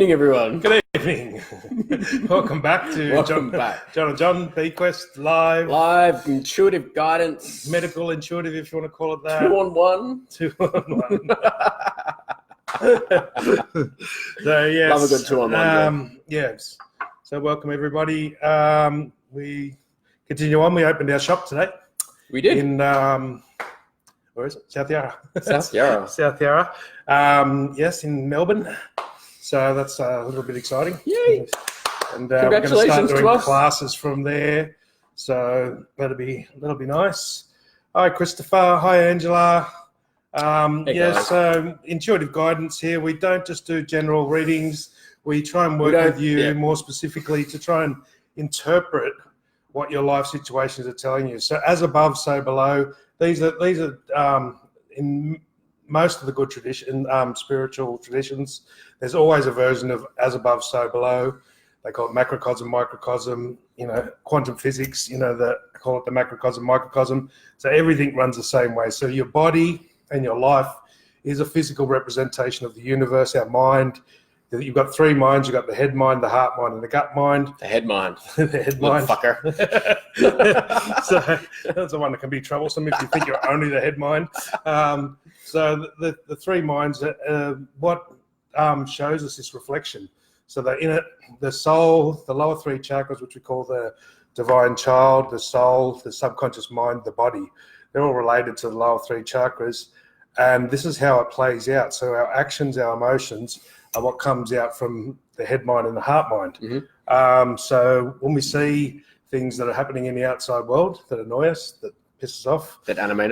evening, everyone. Good evening. Welcome back to John and John Bequest live Intuitive guidance, medical intuitive, if you want to call it that. 2-on-1. 2-on-1. So yes, love a good 2-on-1. Yes. So welcome everybody. We continue on. We opened our shop today. We did In where is it? South Yarra. South Yarra. South Yarra. Yes, in Melbourne. So that's a little bit exciting. Yay! And we're going to start doing us. classes from there. So that'll be nice. Hi, Christopher. Hi, Angela. Hey, yes, intuitive guidance here. We don't just do general readings. We try and work with you more specifically to try and interpret what your life situations are telling you. So as above, so below. These are in most of the good tradition, spiritual traditions, there's always a version of as above, so below. They call it macrocosm, microcosm, quantum physics, they call it the macrocosm, microcosm. So everything runs the same way. So your body and your life is a physical representation of the universe, our mind. You've got three minds. You've got the head mind, the heart mind, and the gut mind. The head mind. The head mind. Fucker. So that's the one that can be troublesome if you think you're only the head mind. So the three minds, what shows us this reflection. So that in it, the soul, the lower three chakras, which we call the divine child, the soul, the subconscious mind, the body, they're all related to the lower three chakras. And this is how it plays out. So our actions, our emotions are what comes out from the head mind and the heart mind. Mm-hmm. So when we see things that are happening in the outside world that annoy us, that piss us off, that animate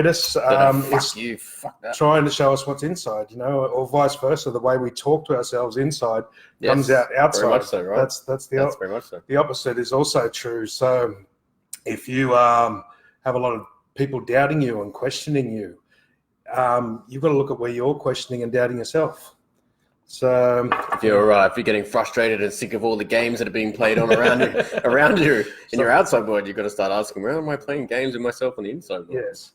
us, it's trying to show us what's inside, or vice versa. The way we talk to ourselves inside comes out outside. Very much so, right? That's very much so. The opposite is also true. So if you have a lot of people doubting you and questioning you, you've got to look at where you're questioning and doubting yourself. So if you're getting frustrated and sick of all the games that are being played on around you in your outside world, you've got to start asking, where am I playing games with myself on the inside world? Yes.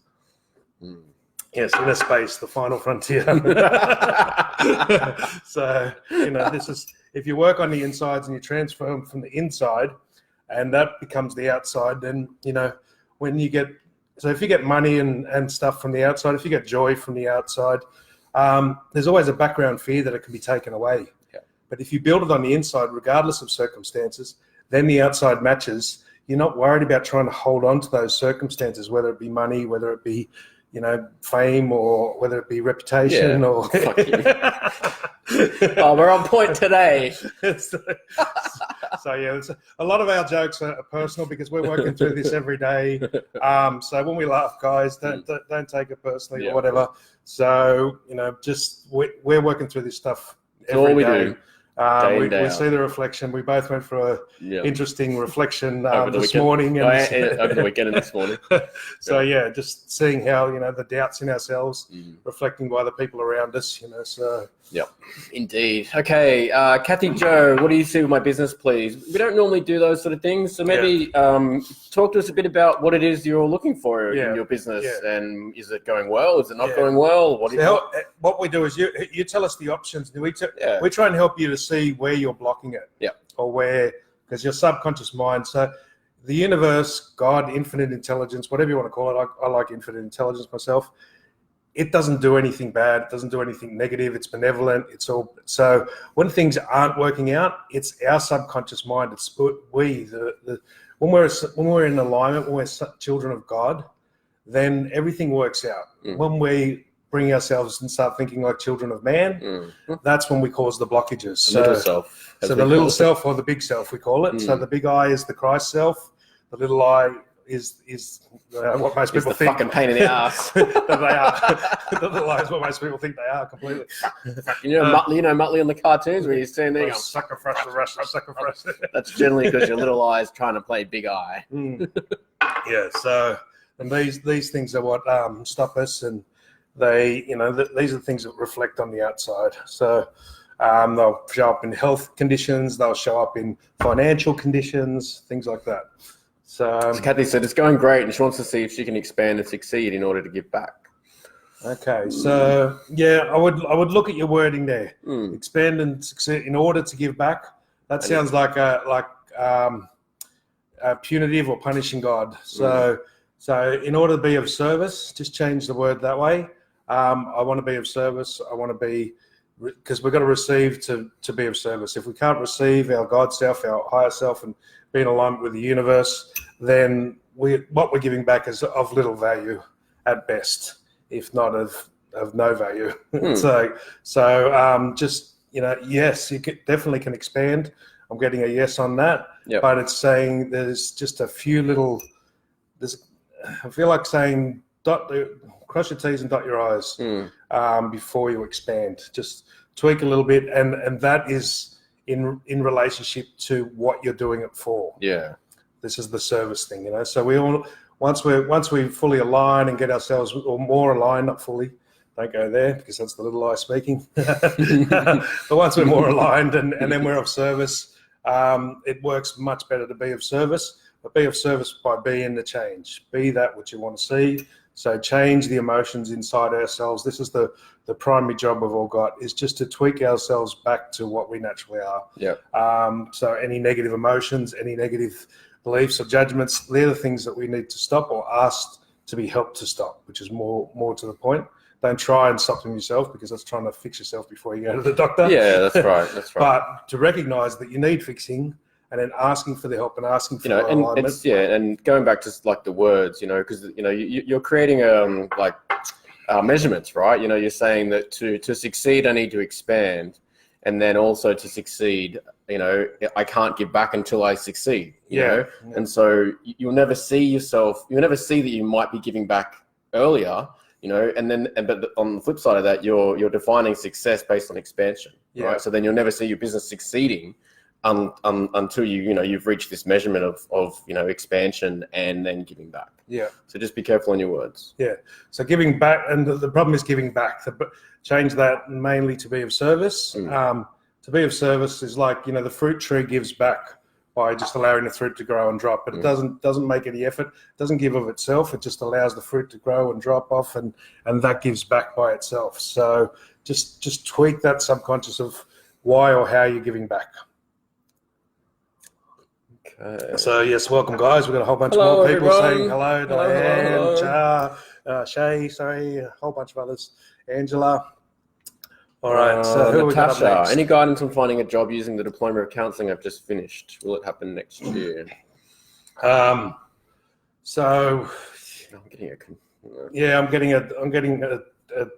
Yes, inner space, the final frontier. So, this is, if you work on the insides and you transform from the inside and that becomes the outside, then, when you get, so if you get money and stuff from the outside, if you get joy from the outside, there's always a background fear that it can be taken away. Yeah. But if you build it on the inside, regardless of circumstances, then the outside matches. You're not worried about trying to hold on to those circumstances, whether it be money, whether it be, fame, or whether it be reputation, or. Fuck you. Oh, we're on point today. So yeah, a lot of our jokes are personal because we're working through this every day. So when we laugh, guys, don't take it personally or whatever. So just we're working through this stuff every day. We see the reflection. We both went for a interesting reflection this morning. Over the weekend and this morning. So just seeing how the doubts in ourselves reflecting by the people around us. So. Yep, indeed. Okay, Kathy Joe, what do you see with my business, please? We don't normally do those sort of things, so maybe talk to us a bit about what it is you're looking for in your business, and is it going well? Is it not going well? What we do is you tell us the options. We try and help you to see where you're blocking it, or where, because your subconscious mind. So the universe, God, infinite intelligence, whatever you want to call it. I like infinite intelligence myself. It doesn't do anything bad. It doesn't do anything negative. It's benevolent. It's all. So when things aren't working out, it's our subconscious mind. It's when we're in alignment, when we're children of God, then everything works out. When we bring ourselves and start thinking like children of man, that's when we cause the blockages. The little self. So the little self, or the big self, we call it. So the big I is the Christ self. The little I is what most people think. Fucking pain in the ass. That they are. The little I is what most people think they are completely. Muttley on the cartoons where he's standing there. Sucker fresh, sucker fresh. That's generally because your little eye is trying to play big eye. Yeah. So, and these things are what stop us, and they, these are the things that reflect on the outside. So. They'll show up in health conditions. They'll show up in financial conditions, things like that. So Kathy said it's going great, and she wants to see if she can expand and succeed in order to give back. Okay, so yeah, I would look at your wording there. Expand and succeed in order to give back. That sounds like a punitive or punishing God. So in order to be of service, just change the word that way. I want to be of service. I want to be, because we've got to receive to be of service. If we can't receive our God self, our higher self, and be in alignment with the universe, then what we're giving back is of little value at best, if not of no value. So just, yes, you definitely can expand. I'm getting a yes on that. Yep. But it's saying there's just a few little. I feel like saying cross your T's and dot your I's before you expand. Just tweak a little bit, and that is in relationship to what you're doing it for. Yeah, this is the service thing, So we all once we fully align and get ourselves or more aligned, not fully. Don't go there because that's the little I speaking. But once we're more aligned and then we're of service, it works much better to be of service. But be of service by being the change. Be that which you want to see. So change the emotions inside ourselves. This is the primary job we've all got, is just to tweak ourselves back to what we naturally are. Yeah. So any negative emotions, any negative beliefs or judgments, they're the things that we need to stop or ask to be helped to stop, which is more to the point. Don't try and stop them yourself, because that's trying to fix yourself before you go to the doctor. Yeah, that's right. That's right. But to recognise that you need fixing, and then asking for the help and asking for the and alignment. it's, and going back to like the words, because you're creating measurements, right? You're saying that to succeed, I need to expand, and then also to succeed, I can't give back until I succeed. You know, and so you'll never see that you might be giving back earlier. But on the flip side of that, you're defining success based on expansion, right? So then you'll never see your business succeeding until you've reached this measurement of expansion and then giving back. Yeah. So just be careful on your words. Yeah. So giving back, and the problem is giving back. Change that mainly to be of service. To be of service is like the fruit tree gives back by just allowing the fruit to grow and drop, but it doesn't make any effort, doesn't give of itself. It just allows the fruit to grow and drop off, and that gives back by itself. So just tweak that subconscious of why or how you're giving back. Okay. So yes, welcome guys. We've got a whole bunch more people saying hello. Diane, Shay, a whole bunch of others. Angela. All right, so who Natasha, any guidance on finding a job using the diploma of counselling I've just finished? Will it happen next year? So I'm getting a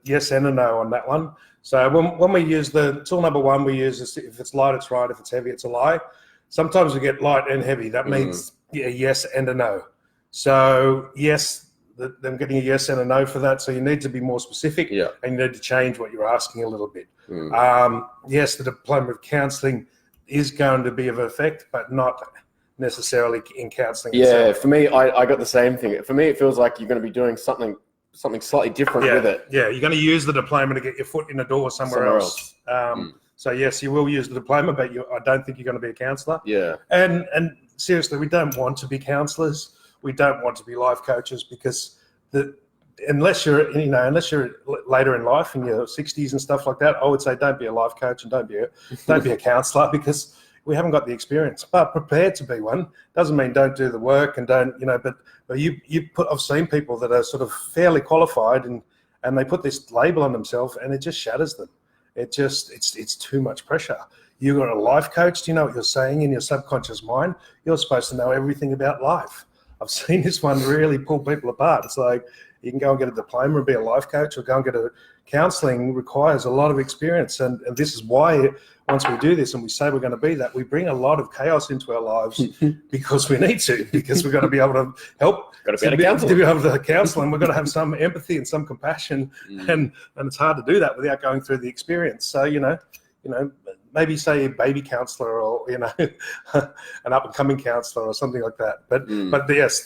yes and a no on that one. So when we use the tool number one, we use this, if it's light, it's right. If it's heavy, it's a lie. Sometimes we get light and heavy. That means a yes and a no. So yes, I'm getting a yes and a no for that. So you need to be more specific, and you need to change what you're asking a little bit. Yes, the diploma of counselling is going to be of effect, but not necessarily in counselling. Yeah, for me, I got the same thing. For me, it feels like you're going to be doing something slightly different with it. Yeah, you're going to use the diploma to get your foot in the door somewhere else. So yes, you will use the diploma, but I don't think you're going to be a counsellor. Yeah. And seriously, we don't want to be counsellors. We don't want to be life coaches, because unless you're later in life in your 60s and stuff like that, I would say don't be a life coach and don't be a counsellor, because we haven't got the experience. But prepared to be one doesn't mean don't do the work and don't, but I've seen people that are sort of fairly qualified and they put this label on themselves, and it just shatters them. It's too much pressure. You've got a life coach. Do you know what you're saying in your subconscious mind? You're supposed to know everything about life. I've seen this one really pull people apart. It's like you can go and get a diploma and be a life coach, or go and get a counselling requires a lot of experience. And this is why once we do this and we say we're going to be that, we bring a lot of chaos into our lives because we need to, because we've got to be able to help. Got to be able to counsel, and we've got to have some empathy and some compassion. And it's hard to do that without going through the experience. So, maybe say a baby counsellor, or an up and coming counsellor or something like that. But yes,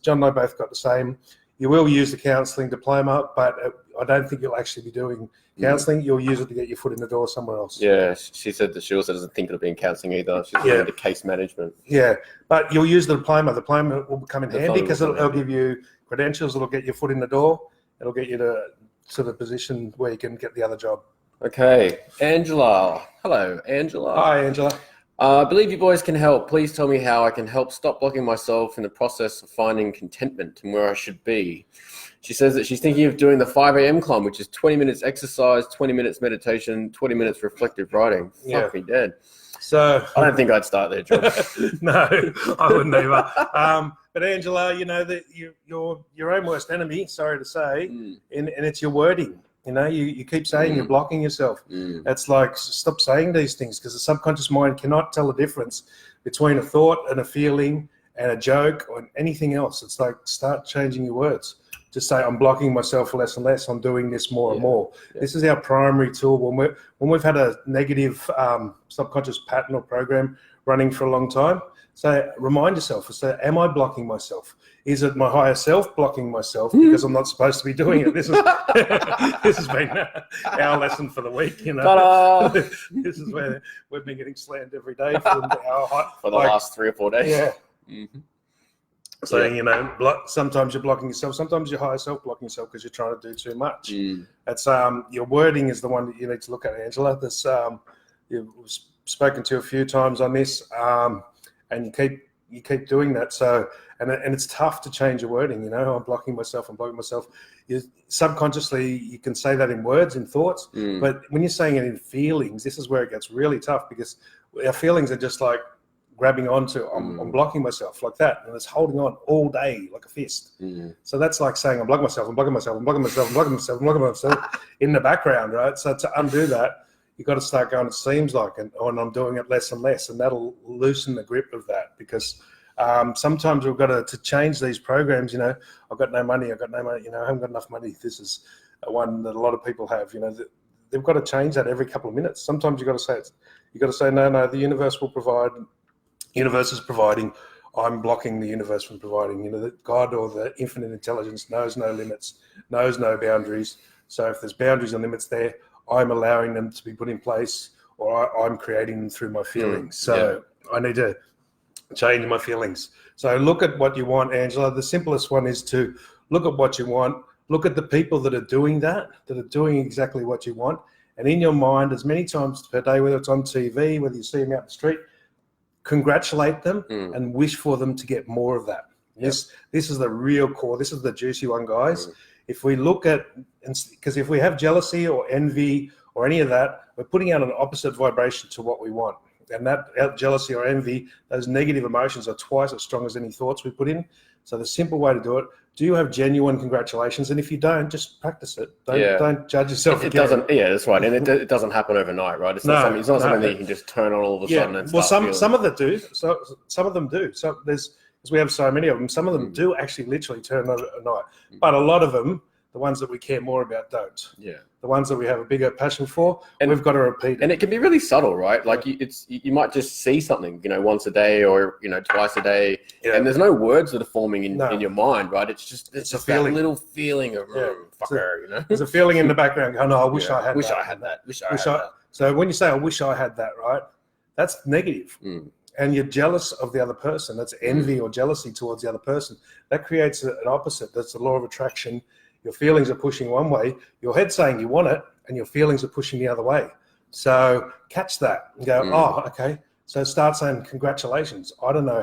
John and I both got the same. You will use the counselling diploma, but I don't think you'll actually be doing counselling. You'll use it to get your foot in the door somewhere else. Yeah, she said that she also doesn't think it'll be in counselling either. She's going into case management. Yeah, but you'll use the diploma. The diploma will come in handy because it'll give you credentials. It'll get your foot in the door. It'll get you to to the position where you can get the other job. Okay, Angela. Hello, Angela. Hi, Angela. I believe you boys can help. Please tell me how I can help stop blocking myself in the process of finding contentment and where I should be. She says that she's thinking of doing the 5 a.m. climb, which is 20 minutes exercise, 20 minutes meditation, 20 minutes reflective writing. Fuck me dead. So I don't think I'd start there, George. No, I wouldn't either. But Angela, you know that you're your own worst enemy. Sorry to say, and it's your wording. You know, you keep saying you're blocking yourself. It's like, stop saying these things, because the subconscious mind cannot tell the difference between a thought and a feeling and a joke or anything else. It's like, start changing your words. Just say, I'm blocking myself less and less. I'm doing this more and more. This is our primary tool. When we've had a negative subconscious pattern or program running for a long time, so remind yourself, say, am I blocking myself? Is it my higher self blocking myself because I'm not supposed to be doing it? This has been our lesson for the week. You know, this is where we've been getting slammed every day for the last 3 or 4 days. Yeah. Saying, you know, sometimes you're blocking yourself, sometimes your higher self blocking yourself because you're trying to do too much. That's your wording is the one that you need to look at, Angela. This you've spoken to a few times on this, and you keep doing that. So and it's tough to change your wording. You know, I'm blocking myself. Subconsciously, you can say that in words, in thoughts, but when you're saying it in feelings, this is where it gets really tough, because our feelings are just like grabbing onto, I'm blocking myself like that, and it's holding on all day like a fist. So that's like saying, I'm blocking myself in the background, right? So to undo that, you've got to start going, it seems like, and I'm doing it less and less, and that'll loosen the grip of that, because sometimes we've got to change these programs. You know, I've got no money, you know, I haven't got enough money. This is one that a lot of people have, you know, they've got to change that every couple of minutes. Sometimes you've got to say, no, the universe will provide. Universe is providing. I'm blocking the universe from providing. You know, that God or the infinite intelligence knows no limits, knows no boundaries. So if there's boundaries and limits there, I'm allowing them to be put in place, or I'm creating them through my feelings. So I need to change my feelings. So look at what you want, Angela. The simplest one is to look at what you want. Look at the people that are doing that are doing exactly what you want. And in your mind, as many times per day, whether it's on TV, whether you see them out the street, congratulate them and wish for them to get more of that. This is the real core. This is the juicy one, guys. If we look at, because if we have jealousy or envy or any of that, we're putting out an opposite vibration to what we want. And that jealousy or envy, those negative emotions are twice as strong as any thoughts we put in. So the simple way to do it, do you have genuine congratulations? And if you don't, just practice it. Don't judge yourself. It doesn't. Yeah, that's right. And it doesn't happen overnight, right? It's not something that you can just turn on all of a sudden. And some of them do. So some of them do. So because we have so many of them, some of them do actually literally turn on at night. But a lot of them, the ones that we care more about, don't. Yeah. The ones that we have a bigger passion for, and we've got to repeat it. And it can be really subtle, right? Like you might just see something, you know, once a day or, you know, twice a day, and there's no words that are forming in your mind, right? It's just a feeling, that little feeling of fucker, you know. There's a feeling in the background going, I wish I had that. So when you say I wish I had that, right? That's negative. And you're jealous of the other person. That's envy or jealousy towards the other person. That creates an opposite. That's the law of attraction. Your feelings are pushing one way, your head's saying you want it, and your feelings are pushing the other way. So catch that and go, oh, okay. So start saying congratulations. I don't know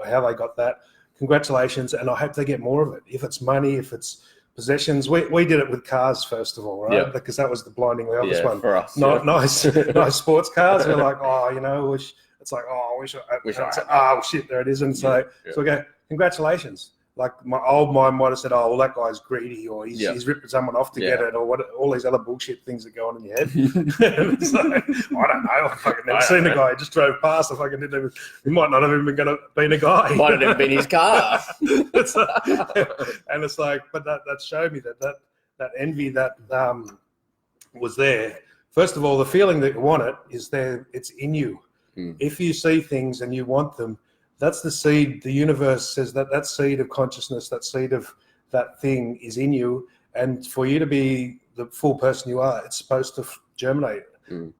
how they got that. Congratulations, and I hope they get more of it. If it's money, if it's possessions. We did it with cars, first of all, right? Yeah. Because that was the blindingly obvious one. For us. Nice sports cars. We're like, oh, you know, it's like, oh, I wish I had oh, shit, there it is. And so we go, congratulations. Like my old mind might have said, oh, well, that guy's greedy, or he's ripping someone off to get it, or what? All these other bullshit things that go on in your head. It's like, I don't know. I fucking never seen a guy. I just drove past. He might not have even been a guy. Might have never been his car. And it's like, but that showed me that envy that was there. First of all, the feeling that you want it is there. It's in you. If you see things and you want them, that's the seed. The universe says that seed of consciousness, that seed of that thing is in you. And for you to be the full person you are, it's supposed to germinate.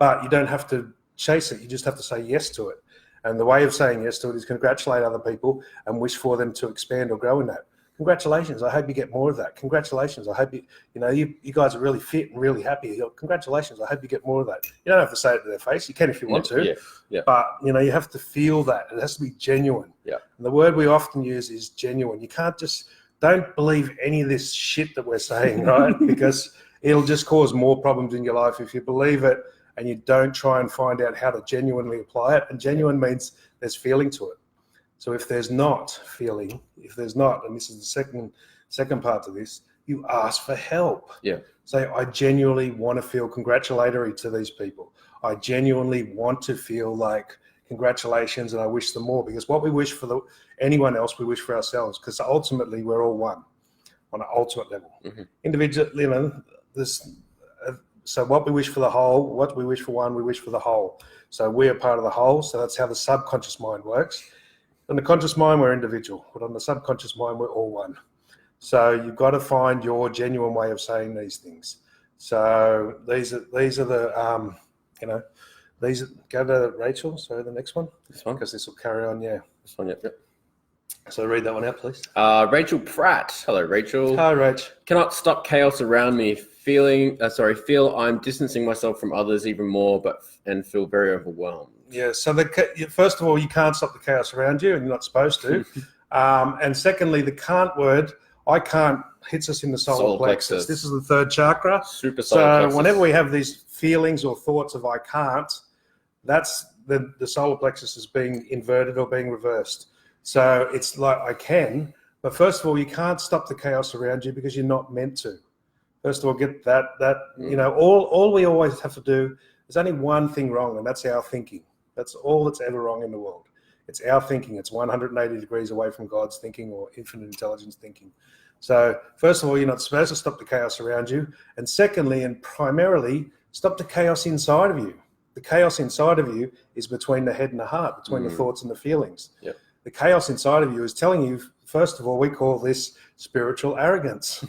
But you don't have to chase it. You just have to say yes to it. And the way of saying yes to it is congratulate other people and wish for them to expand or grow in that. Congratulations. I hope you get more of that. Congratulations. I hope you guys are really fit and really happy. Congratulations. I hope you get more of that. You don't have to say it to their face. You can if you want to. Yeah. But, you have to feel that. It has to be genuine. Yeah. And the word we often use is genuine. You can't don't believe any of this shit that we're saying, right? Because it'll just cause more problems in your life if you believe it and you don't try and find out how to genuinely apply it. And genuine means there's feeling to it. So if there's not feeling, and this is the second part to this, you ask for help. Yeah. Say, I genuinely want to feel congratulatory to these people. I genuinely want to feel like congratulations and I wish them more. Because what we wish for anyone else, we wish for ourselves. Because ultimately, we're all one on an ultimate level. Mm-hmm. Individually, so what we wish for the whole, what we wish for one, we wish for the whole. So we are part of the whole. So that's how the subconscious mind works. On the conscious mind, we're individual, but on the subconscious mind, we're all one. So you've got to find your genuine way of saying these things. So these are the go to Rachel. So the next one. This one, because this will carry on. Yeah, this one. Yep. So read that one out, please. Rachel Pratt. Hello, Rachel. Hi, Rach. Cannot stop chaos around me. Feel I'm distancing myself from others even more, and feel very overwhelmed. Yeah. So first of all, you can't stop the chaos around you, and you're not supposed to. And secondly, the can't word, I can't, hits us in the solar plexus. This is the third chakra. Super solar plexus. Whenever we have these feelings or thoughts of I can't, that's the solar plexus is being inverted or being reversed. So it's like I can, but first of all, you can't stop the chaos around you because you're not meant to. First of all, get that all we always have to do, there's only one thing wrong, and that's our thinking. That's all that's ever wrong in the world. It's our thinking. It's 180 degrees away from God's thinking or infinite intelligence thinking. So first of all, you're not supposed to stop the chaos around you. And secondly, and primarily, stop the chaos inside of you. The chaos inside of you is between the head and the heart, between the thoughts and the feelings. Yep. The chaos inside of you is telling you, first of all, we call this spiritual arrogance.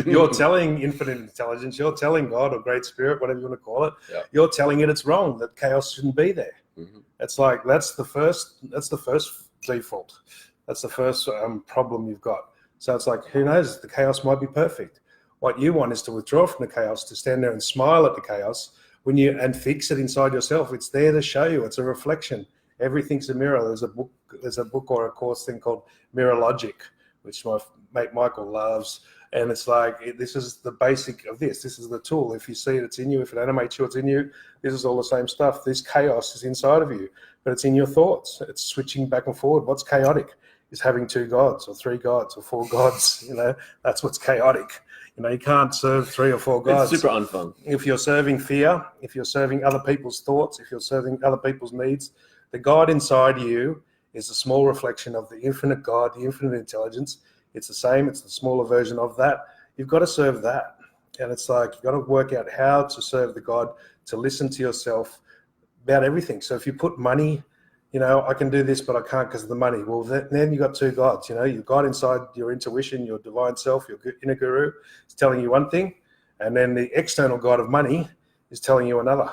You're telling infinite intelligence, you're telling God or great spirit, whatever you want to call it, you're telling it it's wrong, that chaos shouldn't be there. Mm-hmm. It's like that's the first default. That's the first problem you've got. So it's like, who knows, the chaos might be perfect. What you want is to withdraw from the chaos, to stand there and smile at the chaos and fix it inside yourself. It's there to show you. It's a reflection. Everything's a mirror. There's a book or a course thing called Mirror Logic, which my mate Michael loves. And it's like, this is the basic of this. This is the tool. If you see it, it's in you. If it animates you, it's in you. This is all the same stuff. This chaos is inside of you, but it's in your thoughts. It's switching back and forward. What's chaotic is having 2 gods or 3 gods or 4 gods. That's what's chaotic. You can't serve 3 or 4 gods. It's super unfun. If you're serving fear, if you're serving other people's thoughts, if you're serving other people's needs, the God inside you is a small reflection of the infinite God, the infinite intelligence. It's the same. It's the smaller version of that. You've got to serve that. And it's like, you've got to work out how to serve the God, to listen to yourself about everything. So if you put money, I can do this, but I can't because of the money. Well, then you've got 2 gods. You've got inside your intuition, your divine self, your inner guru is telling you one thing. And then the external God of money is telling you another.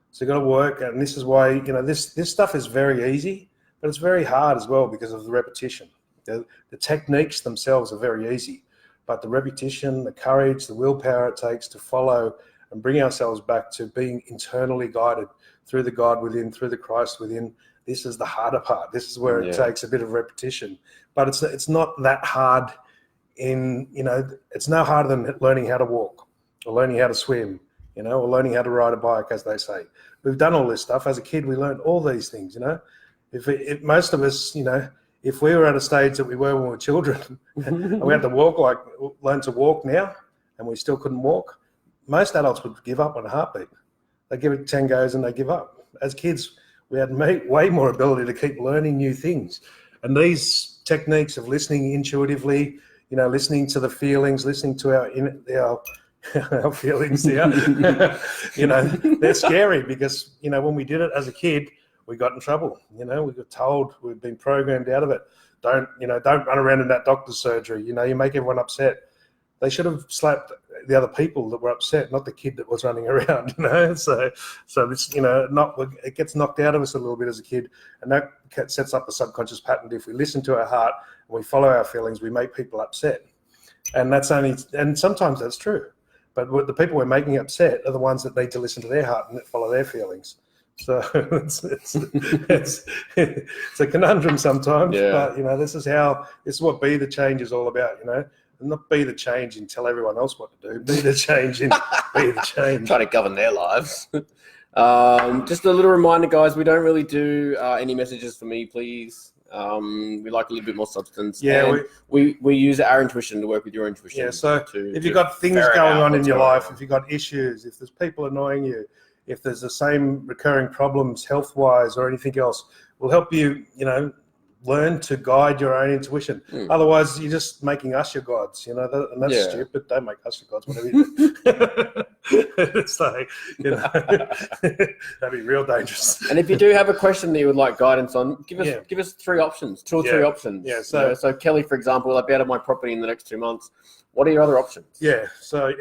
So you've got to work. And this is why, this stuff is very easy, but it's very hard as well because of the repetition. The techniques themselves are very easy, but the repetition, the courage, the willpower it takes to follow and bring ourselves back to being internally guided through the God within, through the Christ within, this is the harder part. This is where it takes a bit of repetition, but it's not that hard it's no harder than learning how to walk or learning how to swim, or learning how to ride a bike, as they say. We've done all this stuff. As a kid, we learned all these things, If most of us, if we were at a stage that we were when we were children and we had to learn to walk now and we still couldn't walk, most adults would give up on a heartbeat. They give it 10 goes and they give up. As kids, we had way more ability to keep learning new things. And these techniques of listening intuitively, listening to the feelings, listening to our feelings here, they're scary because, when we did it as a kid, we got in trouble. We got told, we've been programmed out of it. Don't run around in that doctor's surgery. You make everyone upset. they should have slapped the other people that were upset, not the kid that was running around, So this, it gets knocked out of us a little bit as a kid, and that sets up a subconscious pattern. If we listen to our heart and we follow our feelings, we make people upset, and sometimes that's true. But the people we're making upset are the ones that need to listen to their heart and follow their feelings. So it's a conundrum sometimes, but this is what Be the Change is all about, and not be the change and tell everyone else what to do. Be the change and be the change. Try to govern their lives. Just a little reminder, guys, we don't really do any messages for me, please. We like a little bit more substance. Yeah, we use our intuition to work with your intuition. Yeah, so if you've got things going on in your life, if you've got issues, if there's people annoying you, if there's the same recurring problems health-wise or anything else, we'll help you, learn to guide your own intuition. Otherwise, you're just making us your gods, and that's stupid. Don't make us your gods, whatever you do. It's like, that'd be real dangerous. And if you do have a question that you would like guidance on, give us 3 options, 2 or 3 options. Yeah. So Kelly, for example, will I be out of my property in the next 2 months? What are your other options? Yeah. So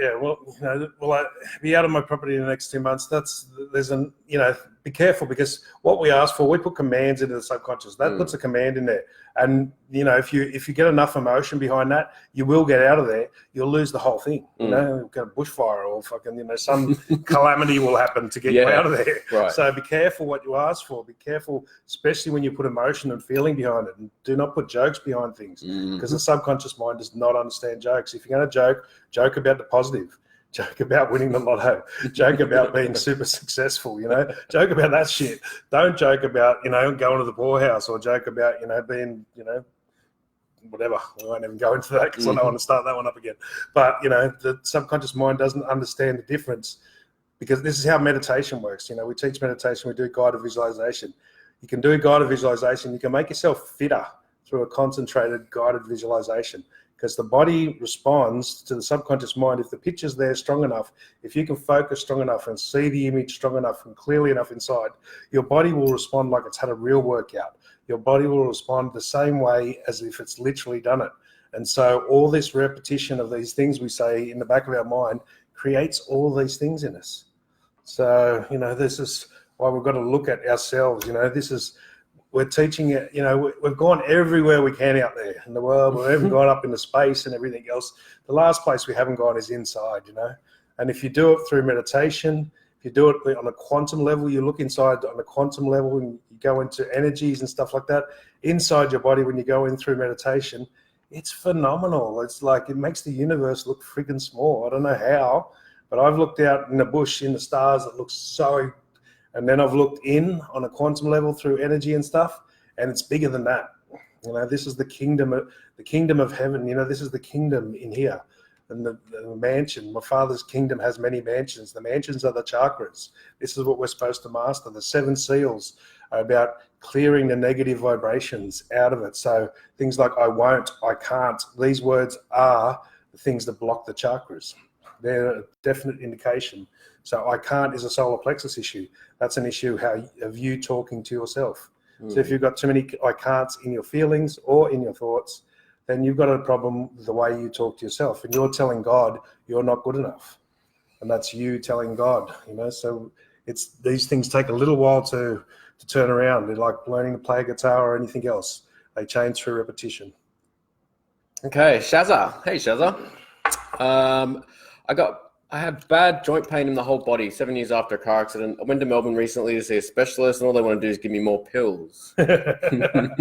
will I be out of my property in the next 2 months? Be careful, because what we ask for, we put commands into the subconscious. That puts a command in there, and if you get enough emotion behind that, you will get out of there. You'll lose the whole thing. Get a bushfire or fucking some calamity will happen to get you out of there. Right. So be careful what you ask for. Be careful, especially when you put emotion and feeling behind it. And do not put jokes behind things, because the subconscious mind does not understand jokes. If you're going to joke about the positive. Joke about winning the lotto. Joke about being super successful, Joke about that shit. Don't joke about, going to the poorhouse, or joke about, being, whatever. I won't even go into that because I don't want to start that one up again. But, the subconscious mind doesn't understand the difference, because this is how meditation works. We teach meditation, we do guided visualization. You can do guided visualization. You can make yourself fitter through a concentrated guided visualization. Because the body responds to the subconscious mind. If the picture's there strong enough, if you can focus strong enough and see the image strong enough and clearly enough inside, your body will respond like it's had a real workout. Your body will respond the same way as if it's literally done it. And so all this repetition of these things we say in the back of our mind creates all these things in us. So, this is why we've got to look at ourselves. We're teaching it, we've gone everywhere we can out there in the world. We've even gone up into space and everything else. The last place we haven't gone is inside, And if you do it through meditation, if you do it on a quantum level, you look inside on a quantum level and you go into energies and stuff like that. Inside your body, when you go in through meditation, it's phenomenal. It's like it makes the universe look freaking small. I don't know how, but I've looked out in the bush, in the stars, it looks so. And then I've looked in on a quantum level through energy and stuff, and it's bigger than that. This is the kingdom of heaven. This is the kingdom in here, and the mansion. My Father's kingdom has many mansions. The mansions are the chakras. This is what we're supposed to master. The 7 seals are about clearing the negative vibrations out of it. So things like I won't, I can't. These words are the things that block the chakras. They're a definite indication. So I can't is a solar plexus issue. That's an issue of you talking to yourself. So if you've got too many I can'ts in your feelings or in your thoughts, then you've got a problem with the way you talk to yourself. And you're telling God you're not good enough. And that's you telling God, So these things take a little while to turn around. They're like learning to play a guitar or anything else. They change through repetition. Okay, Shazza. Hey, Shazza. I have bad joint pain in the whole body 7 years after a car accident. I went to Melbourne recently to see a specialist, and all they want to do is give me more pills. Can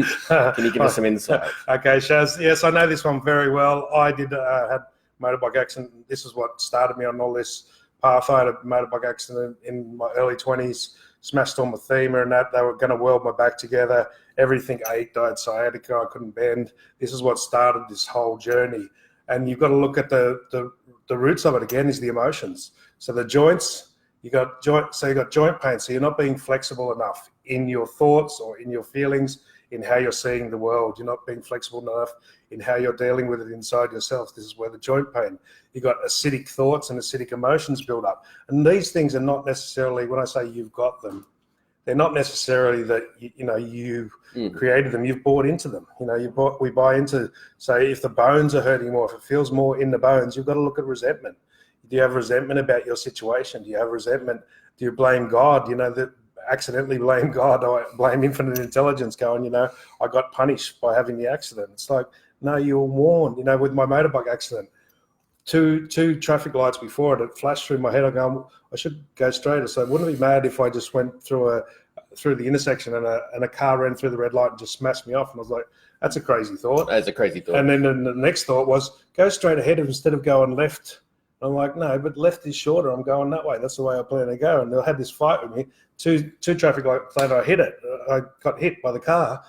you give us some insight? Okay, Shaz. Yes, I know this one very well. I had a motorbike accident. This is what started me on all this path. I had a motorbike accident in my early 20s, smashed all my femur and that. They were going to weld my back together. Everything ached. I had sciatica. I couldn't bend. This is what started this whole journey. And you've got to look at the roots of it again is the emotions. So the joints, you got joint pain. So you're not being flexible enough in your thoughts or in your feelings, in how you're seeing the world. You're not being flexible enough in how you're dealing with it inside yourself. This is where the joint pain. You got acidic thoughts and acidic emotions build up. And these things are not necessarily, when I say you've got them, they're not necessarily that you created them. You've bought into them. We buy into. Say if the bones are hurting more, if it feels more in the bones, you've got to look at resentment. Do you have resentment about your situation? Do you have resentment? Do you blame God? Accidentally blame God, or blame infinite intelligence, going, I got punished by having the accident. It's like, no, you were warned. With my motorbike accident, two traffic lights before it flashed through my head. I go, I should go straighter. So wouldn't it be mad if I just went through the intersection and a car ran through the red light and just smashed me off? And I was like, that's a crazy thought. That's a crazy thought. And then the next thought was, go straight ahead instead of going left. I'm like, no, but left is shorter. I'm going that way. That's the way I plan to go. And they had this fight with me. Two traffic lights later, I got hit by the car.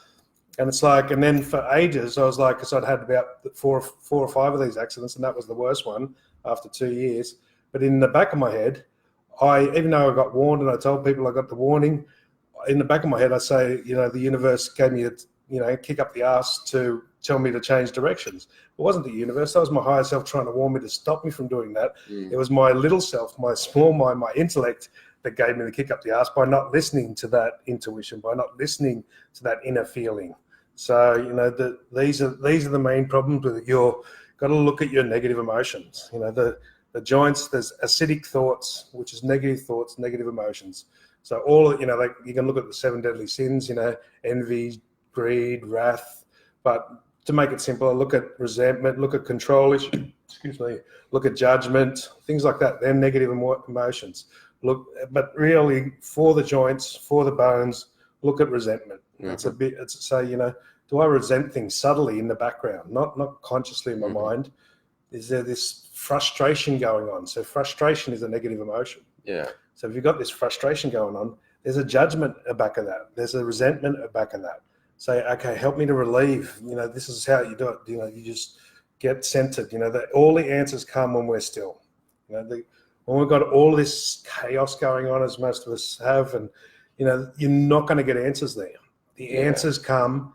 And it's like, and then for ages, I was like, because I'd had about four or five of these accidents, and that was the worst one after 2 years. But in the back of my head, even though I got warned and I told people I got the warning, in the back of my head, I say, the universe gave me a kick up the ass to tell me to change directions. It wasn't the universe. That was my higher self trying to warn me to stop me from doing that. It was my little self, my small mind, my intellect that gave me the kick up the ass by not listening to that intuition, by not listening to that inner feeling. So, these are the main problems with it. You've got to look at your negative emotions. The joints, there's acidic thoughts, which is negative thoughts, negative emotions. So like you can look at the 7 deadly sins, envy, greed, wrath. But to make it simpler, look at resentment, look at control issue, look at judgment, things like that. They're negative emotions. But really, for the joints, for the bones, look at resentment. Mm-hmm. Do I resent things subtly in the background, not consciously in my mind? Is there this frustration going on? So frustration is a negative emotion. Yeah. So if you've got this frustration going on, there's a judgment at the back of that. There's a resentment at the back of that. Say, okay, help me to relieve. This is how you do it. You just get centered. All the answers come when we're still. When we've got all this chaos going on, as most of us have, and you're not going to get answers there. The answers come.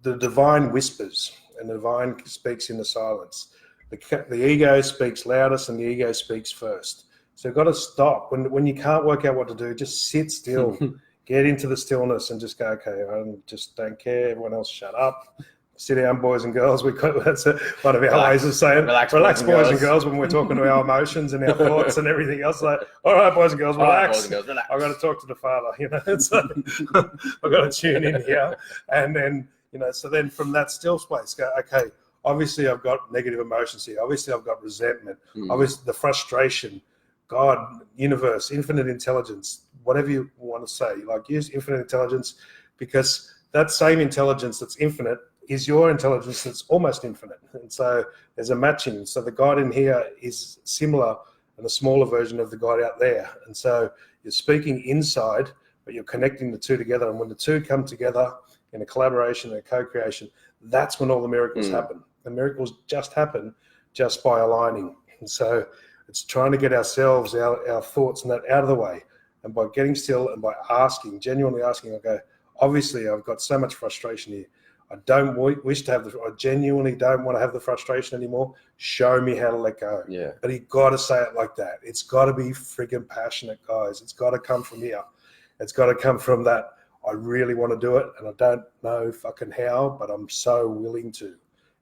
The divine whispers, and the divine speaks in the silence. The ego speaks loudest, and the ego speaks first. So you've got to stop. When you can't work out what to do, just sit still. Get into the stillness and just go, okay, I just don't care. Everyone else shut up. Sit down, boys and girls. That's one of our ways of saying relax boys and girls, when we're talking to our emotions and our thoughts and everything else. Like, all right, boys and girls, relax. I've got to talk to the Father. So I've got to tune in here. And then, so then from that still space, go, okay, obviously I've got negative emotions here. Obviously I've got resentment. Obviously the frustration. God, universe, infinite intelligence, whatever you want to say, like use infinite intelligence, because that same intelligence that's infinite is your intelligence that's almost infinite. And so there's a matching. So the God in here is similar and a smaller version of the God out there. And so you're speaking inside, but you're connecting the two together. And when the two come together in a collaboration and a co-creation, that's when all the miracles happen. The miracles just happen just by aligning. And so it's trying to get ourselves, our thoughts and that out of the way. And by getting still and by asking, genuinely asking, okay, obviously I've got so much frustration here. I don't wish to I genuinely don't want to have the frustration anymore. Show me how to let go. Yeah. But you got to say it like that. It's got to be friggin' passionate, guys. It's got to come from here. It's got to come from that. I really want to do it, and I don't know fucking how, but I'm so willing to.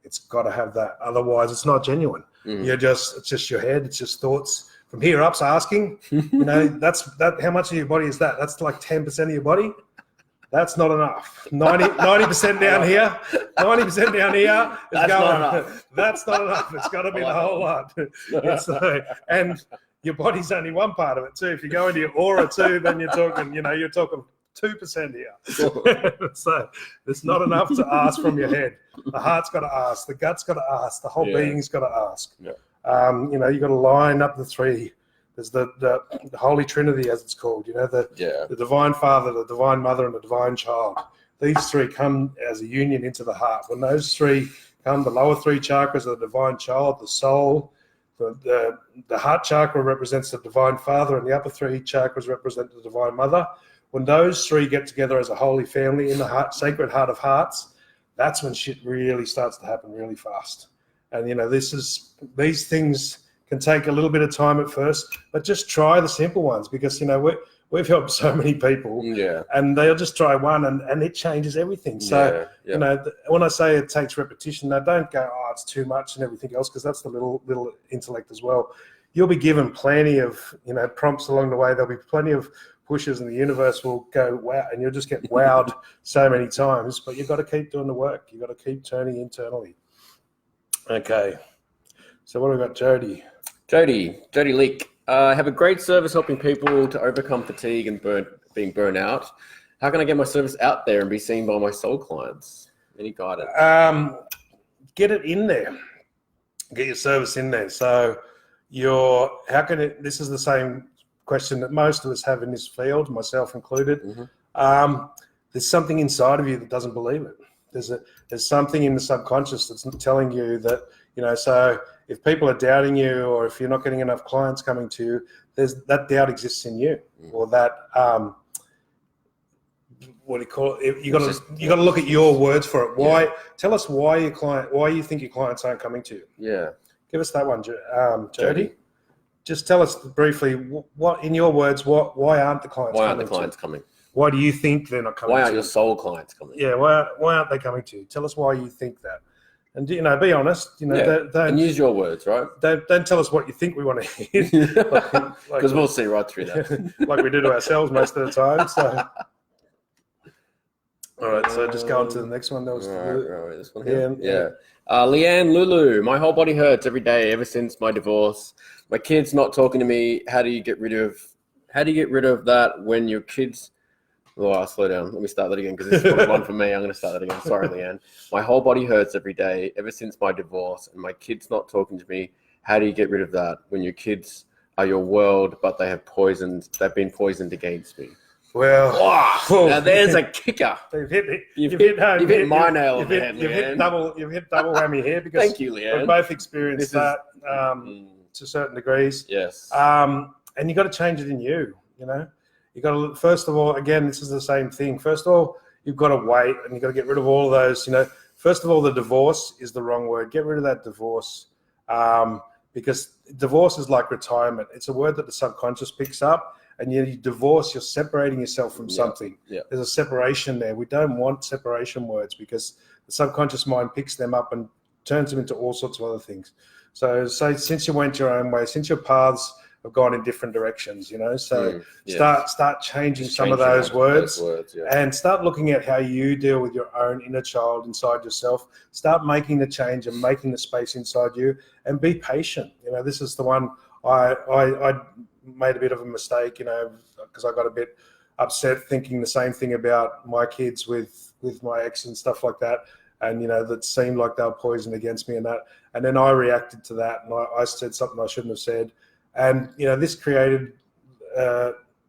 It's got to have that. Otherwise, it's not genuine. It's just your head. It's just thoughts. From here up's asking, that's how much of your body is that? That's like 10% of your body. That's not enough. 90% down here. 90% down here. That's not enough. That's not enough. It's got to be the whole lot. And your body's only one part of it too. If you go into your aura too, then you're talking 2% here. So it's not enough to ask from your head. The heart's got to ask. The gut's got to ask. The whole being's got to ask. Yeah. You've got to line up the three. There's the Holy Trinity, as it's called. The Divine Father, the Divine Mother, and the Divine Child. These three come as a union into the heart. When those three come, the lower three chakras are the Divine Child, the soul. The heart chakra represents the Divine Father, and the upper three chakras represent the Divine Mother. When those three get together as a holy family in the heart, sacred heart of hearts, that's when shit really starts to happen really fast. And these things can take a little bit of time at first, but just try the simple ones, because we've helped so many people, and they'll just try one, and it changes everything. So you know, when I say it takes repetition, now don't go, oh, it's too much and everything else, because that's the little intellect as well. You'll be given plenty of, you know, prompts along the way. There'll be plenty of pushes, and the universe will go wow, and you'll just get wowed so many times. But you've got to keep doing the work. You've got to keep turning internally. Okay, so what have we got, Jody? Jody Leak. Have a great service helping people to overcome fatigue and being burnt out. How can I get my service out there and be seen by my soul clients? Any guidance? Get it in there. Get your service in there. So this is the same question that most of us have in this field, myself included. There's something inside of you that doesn't believe it. There's something in the subconscious that's telling you that, you know, so if people are doubting you, or if you're not getting enough clients coming to you, that doubt exists in you, or that what do you call it? You got to look at your words for it. Why? Tell us why you think your clients aren't coming to you. Yeah. Give us that one, Jody. Just tell us briefly, what in your words, why aren't the clients? Why aren't the clients coming? Why do you think they're not coming? Why aren't your soul clients coming? Yeah. Why aren't they coming to you? Tell us why you think that. And, you know, be honest, you know, and use your words, right? Don't tell us what you think we want to hear. Because we'll see right through that. Like we do to ourselves most of the time. So, all right, so just go on to the next one. That was right, this one here. Yeah. Leanne Lulu, my whole body hurts every day ever since my divorce. My kid's not talking to me. How do you get rid of that when your kids... Oh, I'll slow down. Let me start that again, because this is one for me. I'm going to start that again. Sorry, Leanne. My whole body hurts every day ever since my divorce, and my kid's not talking to me. How do you get rid of that when your kids are your world, but they've been poisoned against me? Well, now there's a kicker. You've hit my nail on the head, Leanne. You've hit double whammy here, because thank you, Leanne. We've both experienced that to certain degrees. Yes. And you got to change it in you. You know. You got to, first of all, again, this is the same thing. First of all, you've got to wait, and you've got to get rid of all of those. You know, first of all, the divorce is the wrong word. Get rid of that divorce, because divorce is like retirement. It's a word that the subconscious picks up, and you divorce, you're separating yourself from something. Yeah. There's a separation there. We don't want separation words, because the subconscious mind picks them up and turns them into all sorts of other things. So since you went your own way, since your paths have gone in different directions, you know, so start changing some of those words and start looking at how you deal with your own inner child inside yourself. Start making the change and making the space inside you, and be patient. You know, this is the one I made a bit of a mistake, you know, because I got a bit upset thinking the same thing about my kids with my ex and stuff like that. And, you know, that seemed like they were poisoned against me and that. And then I reacted to that, and I said something I shouldn't have said. And, you know, this created,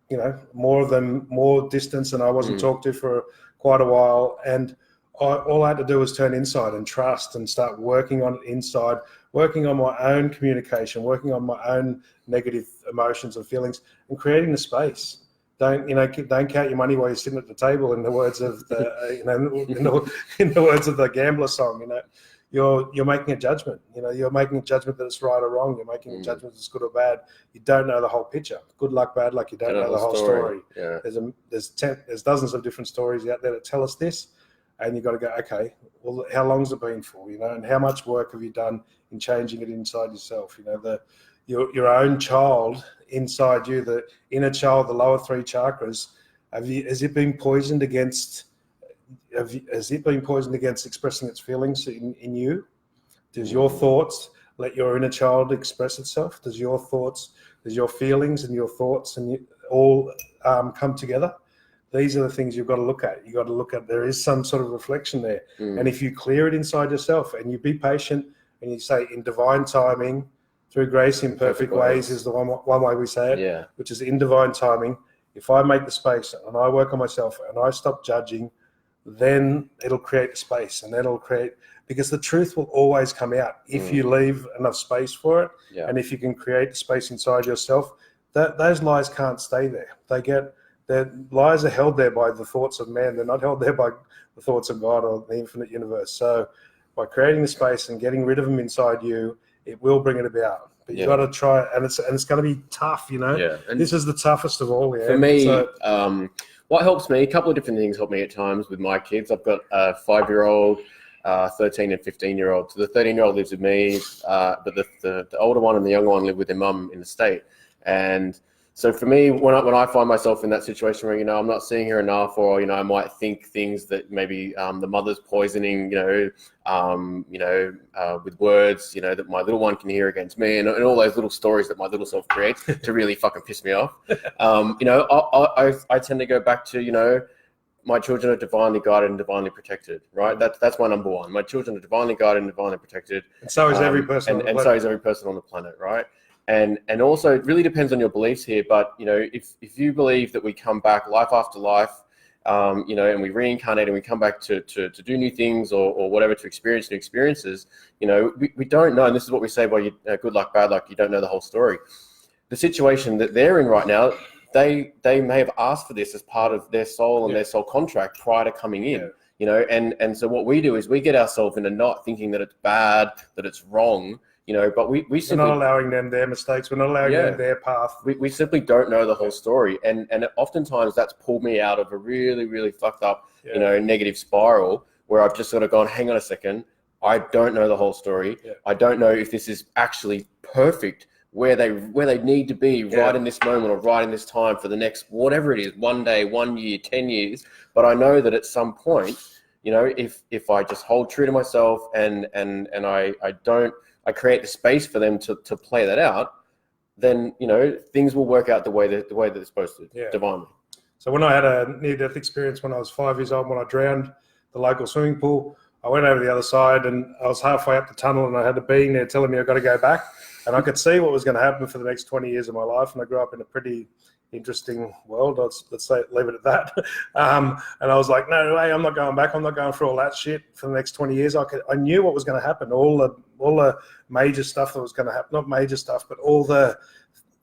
you know, more distance, and I wasn't talked to for quite a while. And all I had to do was turn inside and trust, and start working on it inside, working on my own communication, working on my own negative emotions and feelings, and creating the space. Don't count your money while you're sitting at the table, in the words of the, you know, in the words of the Gambler song. You know, you're making a judgment. You know, you're making a judgment that it's right or wrong. You're making a judgment that it's good or bad. You don't know the whole picture. Good luck, bad luck. You don't know the whole story. Yeah. There's dozens of different stories out there that tell us this, and you've got to go, okay, well, how long's it been for? You know, and how much work have you done in changing it inside yourself? You know, your own child inside you, the inner child, the lower three chakras. Has it been poisoned against? Has it been poisoned against expressing its feelings in you? Does your thoughts let your inner child express itself? Does your feelings and your thoughts and all come together? These are the things you've got to look at. You've got to look at, there is some sort of reflection there. And if you clear it inside yourself, and you be patient, and you say, in divine timing, through grace in perfect ways is the one way we say it, which is in divine timing. If I make the space and I work on myself and I stop judging, then it'll create the space, and that'll create, because the truth will always come out if you leave enough space for it. And if you can create the space inside yourself, those lies can't stay there. Their lies are held there by the thoughts of man. They're not held there by the thoughts of God or the infinite universe. So by creating the space and getting rid of them inside you, it will bring it about. but you got to try it, and it's going to be tough, you know. Yeah, and this is the toughest of all. Yeah. For me, what helps me, a couple of different things help me at times with my kids. I've got a 5-year-old, 13 and 15-year-old. So the 13-year-old lives with me, but the older one and the younger one live with their mum in the state. And so for me, when I find myself in that situation where, I'm not seeing her enough, or, I might think things that maybe the mother's poisoning, with words, that my little one can hear against me, and all those little stories that my little self creates to really fucking piss me off. I tend to go back to, my children are divinely guided and divinely protected, right? That's my number one. My children are divinely guided and divinely protected. And so is every person. And so is every person on the planet, right? And also it really depends on your beliefs here. But, if you believe that we come back life after life, and we reincarnate and we come back to do new things or whatever, to experience new experiences, we don't know. And this is what we say by good luck, bad luck. You don't know the whole story. The situation that they're in right now, they may have asked for this as part of their soul and their soul contract prior to coming in, and so what we do is we get ourselves in a knot thinking that it's bad, that it's wrong, but we're not allowing them their mistakes. We're not allowing them their path. We simply don't know the whole story. And oftentimes that's pulled me out of a really, really fucked up, negative spiral where I've just sort of gone, hang on a second. I don't know the whole story. Yeah. I don't know if this is actually perfect where they need to be right in this moment or right in this time for the next, whatever it is, 1 day, 1 year, 10 years. But I know that at some point, if I just hold true to myself and I create the space for them to play that out, then, things will work out the way that they're supposed to, divinely. So when I had a near-death experience when I was 5 years old, when I drowned the local swimming pool, I went over the other side and I was halfway up the tunnel and I had a being there telling me I've got to go back. And I could see what was going to happen for the next 20 years of my life. And I grew up in a pretty interesting world. Let's leave it at that. And I was like, no way, I'm not going back. I'm not going through all that shit for the next 20 years. I knew what was going to happen. All the major stuff that was going to happen, not major stuff, but all the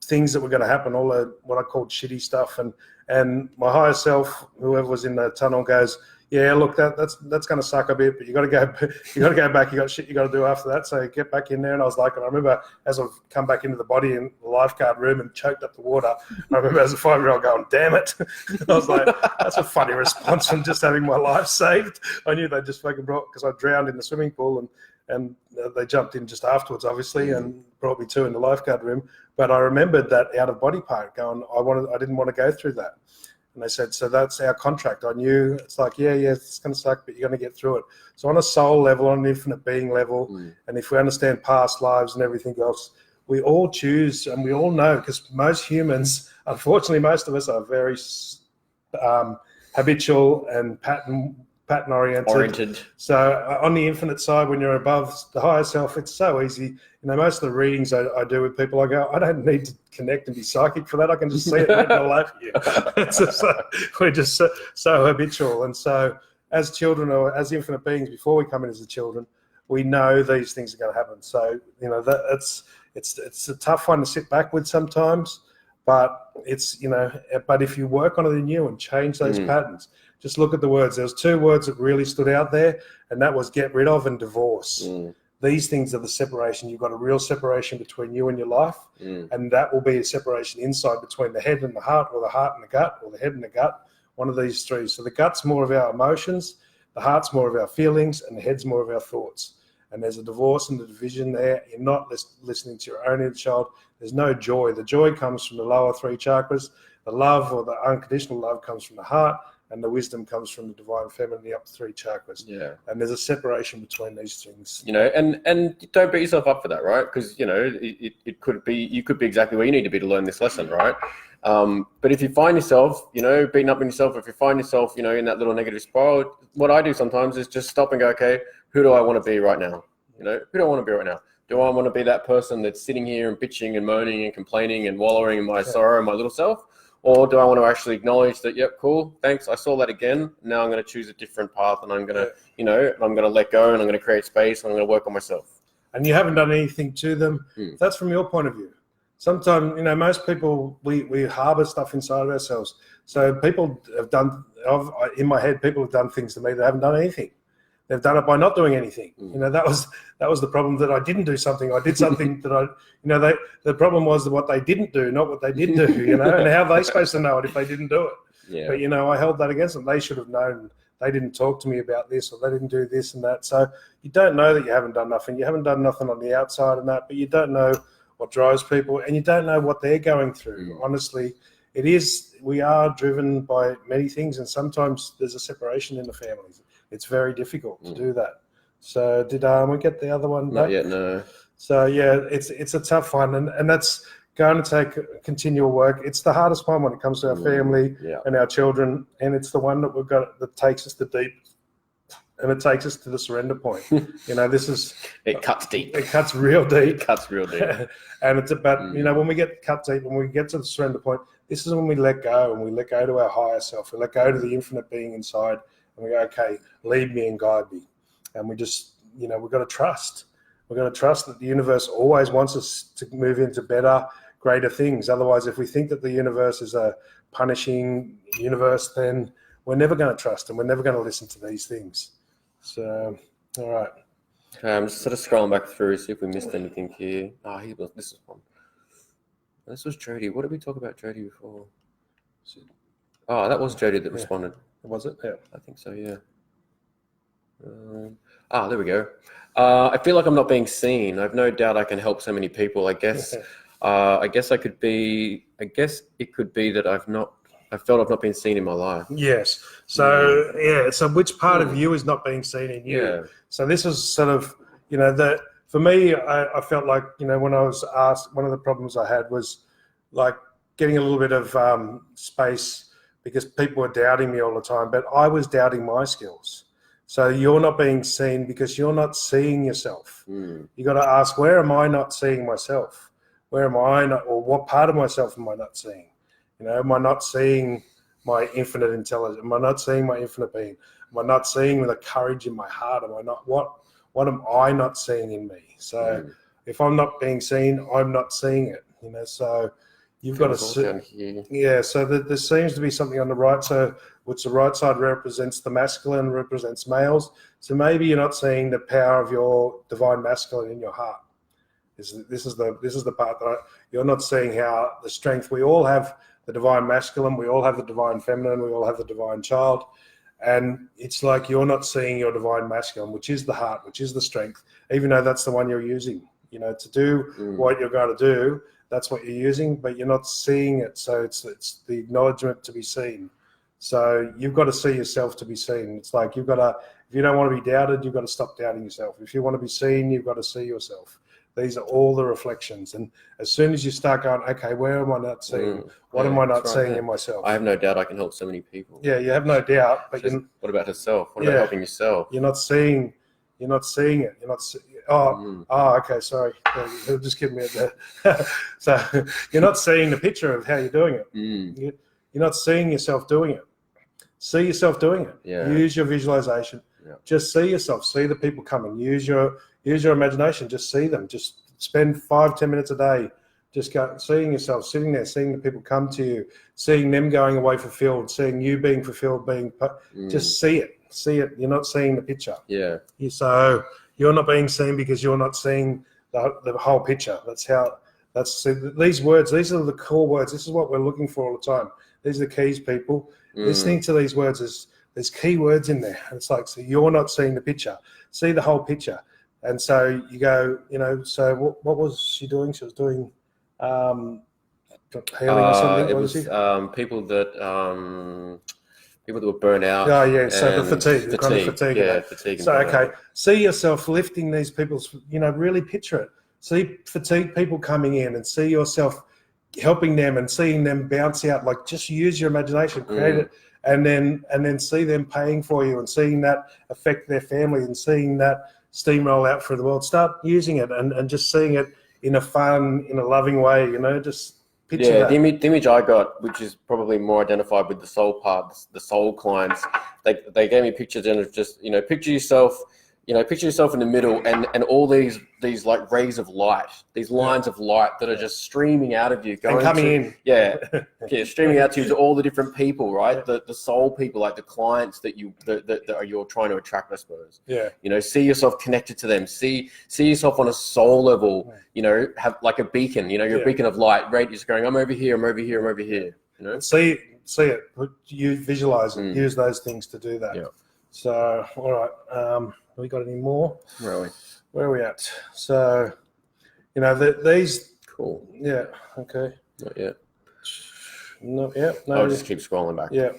things that were going to happen, all the what I called shitty stuff. And my higher self, whoever was in the tunnel, goes, yeah, look, that's going to suck a bit, but you got to go back. You got shit you got to do after that. So get back in there. And I was like, and I remember as I've come back into the body in the lifeguard room and choked up the water, I remember as a 5-year-old going, damn it. I was like, that's a funny response from just having my life saved. I knew they just fucking brought, because I drowned in the swimming pool and they jumped in just afterwards, obviously, and brought me in the lifeguard room. But I remembered that out of body part going, I didn't want to go through that. And they said, so that's our contract. I knew it's like, yeah, it's going to suck, but you're going to get through it. So on a soul level, on an infinite being level, and if we understand past lives and everything else, we all choose and we all know, because most humans, unfortunately, most of us are very habitual and pattern oriented. So on the infinite side, when you're above the higher self, it's so easy. Most of the readings I do with people, I go, I don't need to connect and be psychic for that. I can just see it written all over you. We're just so habitual. And so as children or as infinite beings, before we come in as the children, we know these things are going to happen. So, it's a tough one to sit back with sometimes, but but if you work on it anew and change those patterns, just look at the words. There was 2 words that really stood out there, and that was get rid of and divorce. These things are the separation. You've got a real separation between you and your life, and that will be a separation inside between the head and the heart, or the heart and the gut, or the head and the gut, one of these 3. So the gut's more of our emotions, the heart's more of our feelings, and the head's more of our thoughts. And there's a divorce and the division there. You're not listening to your own inner child. There's no joy. The joy comes from the lower 3 chakras. The love, or the unconditional love, comes from the heart. And the wisdom comes from the divine feminine, the upper 3 chakras. Yeah. And there's a separation between these things. And don't beat yourself up for that, right? Because, it could be, you could be exactly where you need to be to learn this lesson, right? But if you find yourself, beating up on yourself, if you find yourself, in that little negative spiral, what I do sometimes is just stop and go, okay, who do I want to be right now? Who do I want to be right now? Do I want to be that person that's sitting here and bitching and moaning and complaining and wallowing in my sorrow and my little self? Or do I want to actually acknowledge that, yep, cool, thanks, I saw that again. Now I'm going to choose a different path, and I'm going to, I'm going to let go, and I'm going to create space, and I'm going to work on myself. And you haven't done anything to them. That's from your point of view. Sometimes, most people, we harbor stuff inside of ourselves. So people have done, in my head, people have done things to me that haven't done anything. They've done it by not doing anything. That was the problem, that I didn't do something. I did something that the problem was what they didn't do, not what they did do, and how are they supposed to know it if they didn't do it? Yeah. But, I held that against them. They should have known. They didn't talk to me about this, or they didn't do this and that. So you don't know that you haven't done nothing. You haven't done nothing on the outside and that, but you don't know what drives people, and you don't know what they're going through. Honestly, we are driven by many things, and sometimes there's a separation in the families. It's very difficult to do that. So did we get the other one? Not yet, no. So yeah, it's a tough one, and that's going to take continual work. It's the hardest one when it comes to our family and our children, and it's the one that takes us to deep, and it takes us to the surrender point. It cuts deep. It cuts real deep. It cuts real deep. And it's about when we get cut deep, when we get to the surrender point, this is when we let go, and we let go to our higher self. We let go to the infinite being inside, and we go, okay, lead me and guide me. And we just, we've got to trust. We've got to trust that the universe always wants us to move into better, greater things. Otherwise, if we think that the universe is a punishing universe, then we're never going to trust, and we're never going to listen to these things. So, all right. Okay, I'm just sort of scrolling back through, see if we missed anything here. This is one. This was Jody. What did we talk about Jody before? Oh, that was Jody that responded. Was it? Yeah. I think so, yeah. There we go. I feel like I'm not being seen. I've no doubt I can help so many people. I guess it could be that I felt I've not been seen in my life. Yes. So so which part of you is not being seen in you? Yeah. So this is sort of, that for me, I felt like, when I was asked, one of the problems I had was like getting a little bit of space, because people were doubting me all the time, but I was doubting my skills. So you're not being seen because you're not seeing yourself. You got to ask, where am I not seeing myself? Where am I not, or what part of myself am I not seeing? Am I not seeing my infinite intelligence? Am I not seeing my infinite being? Am I not seeing the courage in my heart? Am I not, what am I not seeing in me? So if I'm not being seen, I'm not seeing it, so you've got to see. Yeah. So there seems to be something on the right. So which the right side represents the masculine, represents males. So maybe you're not seeing the power of your divine masculine in your heart. This is the part that you're not seeing, how the strength. We all have the divine masculine. We all have the divine feminine. We all have the divine child. And it's like you're not seeing your divine masculine, which is the heart, which is the strength, even though that's the one you're using, to do what you're going to do. That's what you're using, but you're not seeing it. So it's the acknowledgement to be seen. So you've got to see yourself to be seen. It's like if you don't want to be doubted, you've got to stop doubting yourself. If you want to be seen, you've got to see yourself. These are all the reflections. And as soon as you start going, okay, where am I not seeing? What am I not seeing in myself? I have no doubt I can help so many people. Yeah, you have no doubt. But what about yourself? What about helping yourself? You're not seeing it. You're not. Okay, sorry. You're just giving me a So you're not seeing the picture of how you're doing it. You're not seeing yourself doing it. See yourself doing it. Yeah. Use your visualization. Yeah. Just see yourself. See the people coming. Use your imagination. Just see them. Just spend 5-10 minutes a day just seeing yourself sitting there, seeing the people come to you, seeing them going away fulfilled, seeing you being fulfilled, just see it. See it. You're not seeing the picture. Yeah. So you're not being seen because you're not seeing the whole picture. These words. These are the core words. This is what we're looking for all the time. These are the keys, people. Listening to these words, there's key words in there. It's like, so you're not seeing the picture. See the whole picture. And so you go, so what was she doing? She was doing healing or something. It was people that were burnt out. Oh, yeah, so the fatigue. Kind of fatigue. Yeah, fatigue. So, okay, see yourself lifting these people's, really picture it. See fatigued people coming in and see yourself helping them and seeing them bounce out. Like, just use your imagination, create it, and then see them paying for you and seeing that affect their family and seeing that steamroll out through the world. Start using it and just seeing it in a fun, in a loving way, just picture that. The image I got, which is probably more identified with the soul part, the soul clients, they gave me pictures and just, picture yourself, You know, picture yourself in the middle and all these like rays of light, these lines of light that are just streaming out of you, going and coming in. Yeah, streaming out to you, to all the different people, right? The soul people, like the clients that you're trying to attract, I suppose. Yeah. You know, see yourself connected to them. See yourself on a soul level. You know, have like a beacon. You know, you're a beacon of light. Right, just going, I'm over here. I'm over here. I'm over here. You know, see it. You visualize it. Use those things to do that. Yeah. So, all right. Have we got any more? Really? Where are we at? So, you know, these. Cool. Yeah. Okay. Not yet. Not yet. No. I'll just keep scrolling back. Yeah.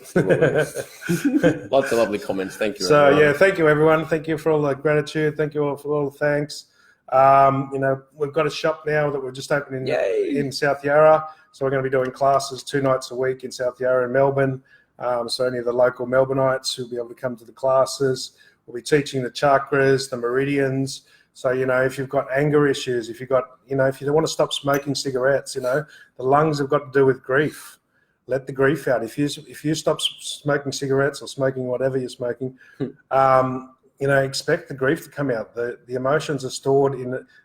Lots of lovely comments. Thank you. So, everyone. Thank you, everyone. Thank you for all the gratitude. Thank you all for all the thanks. You know, we've got a shop now that we're just opening in South Yarra. So we're going to be doing classes 2 nights a week in South Yarra in Melbourne. So any of the local Melbourneites who'll be able to come to the classes. We'll be teaching the chakras, the meridians. So, you know, if you've got anger issues, if you've got, you know, if you don't want to stop smoking cigarettes, you know, the lungs have got to do with grief. Let the grief out. If you stop smoking cigarettes or smoking whatever you're smoking, you know, expect the grief to come out. The emotions are stored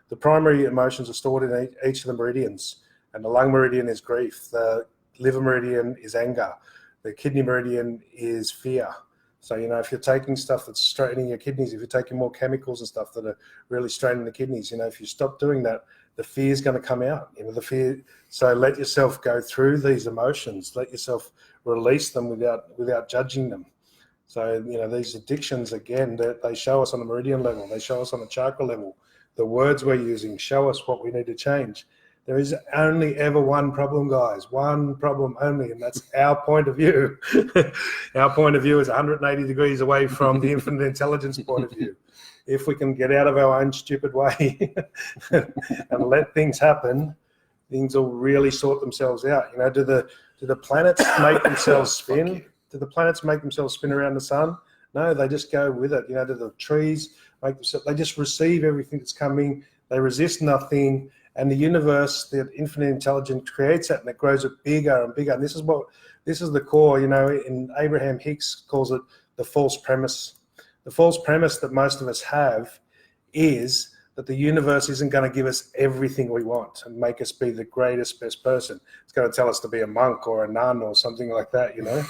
the primary emotions are stored in each of the meridians. And the lung meridian is grief. The liver meridian is anger. The kidney meridian is fear. So, you know, if you're taking stuff that's straightening your kidneys, if you're taking more chemicals and stuff that are really straining the kidneys, you know, if you stop doing that, the fear is going to come out. You know, the fear. So let yourself go through these emotions. Let yourself release them without judging them. So, you know, these addictions, again, they show us on the meridian level. They show us on the chakra level. The words we're using show us what we need to change. There is only ever one problem, guys. One problem only, and that's our point of view. Our point of view is 180 degrees away from the infinite intelligence point of view. If we can get out of our own stupid way and let things happen, things will really sort themselves out. You know, do the planets make themselves spin? Do the planets make themselves spin around the sun? No, they just go with it. You know, do the trees make themselves? They just receive everything that's coming. They resist nothing. And the universe, the infinite intelligence, creates that, and it grows it bigger and bigger. And this is the core, you know, in Abraham Hicks calls it the false premise. The false premise that most of us have is that the universe isn't going to give us everything we want and make us be the greatest, best person. It's going to tell us to be a monk or a nun or something like that, you know.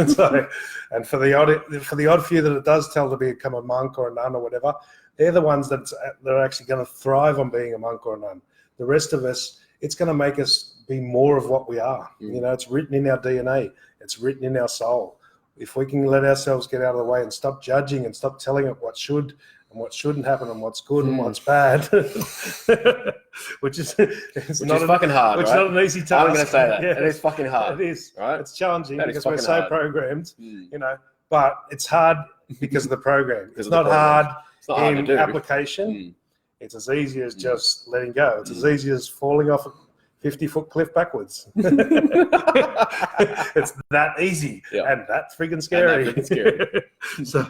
So, and for the odd few that it does tell to become a monk or a nun or whatever, they're the ones that are actually going to thrive on being a monk or a nun. The rest of us, it's going to make us be more of what we are. You know, it's written in our DNA. It's written in our soul. If we can let ourselves get out of the way and stop judging and stop telling it what should and what shouldn't happen and what's good and what's bad, which is fucking hard. Which right? is not an easy task. I'm going to say that. It is fucking hard. It is. Right? It's challenging because we're so hard. programmed, you know, but it's hard because of the program. It's not hard in application. It's as easy as just letting go. It's as easy as falling off a 50-foot cliff backwards. It's that easy and that's freaking scary. So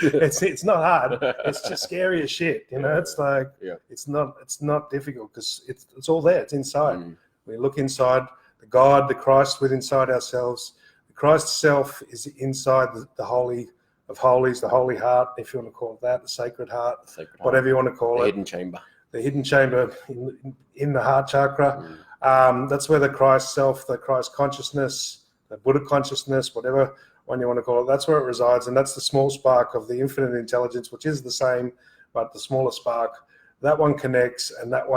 it's not hard. It's just scary as shit. You know, it's like it's not difficult because it's all there. It's inside. We look inside. The God, the Christ within inside ourselves. The Christ self is inside the Holy of Holies, the Holy Heart, if you want to call it that, the Sacred Heart, whatever you want to call it. The hidden chamber. The hidden chamber in the heart chakra. That's where the Christ self, the Christ consciousness, the Buddha consciousness, whatever one you want to call it, that's where it resides. And that's the small spark of the infinite intelligence, which is the same, but the smaller spark. That one connects, and that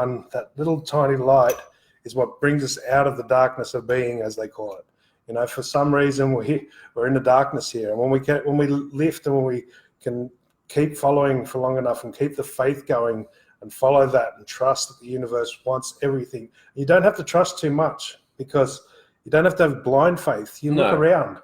little tiny light is what brings us out of the darkness of being, as they call it. You know, for some reason we're in the darkness here, and when we lift and when we can keep following for long enough and keep the faith going and follow that and trust that the universe wants everything. You don't have to trust too much because you don't have to have blind faith. You look around.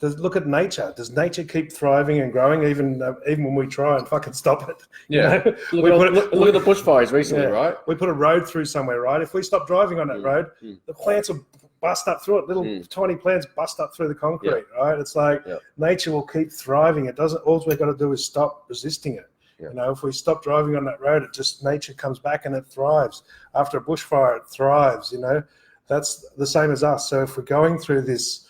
Look at nature. Does nature keep thriving and growing even when we try and fucking stop it? Yeah. You know? Look at the bushfires recently, right? We put a road through somewhere, right? If we stop driving on that road, the plants will bust up through it. Little tiny plants bust up through the concrete, right? It's like nature will keep thriving. It doesn't. All we've got to do is stop resisting it. You know, if we stop driving on that road, nature comes back and it thrives. After a bushfire, it thrives. You know, that's the same as us. So if we're going through this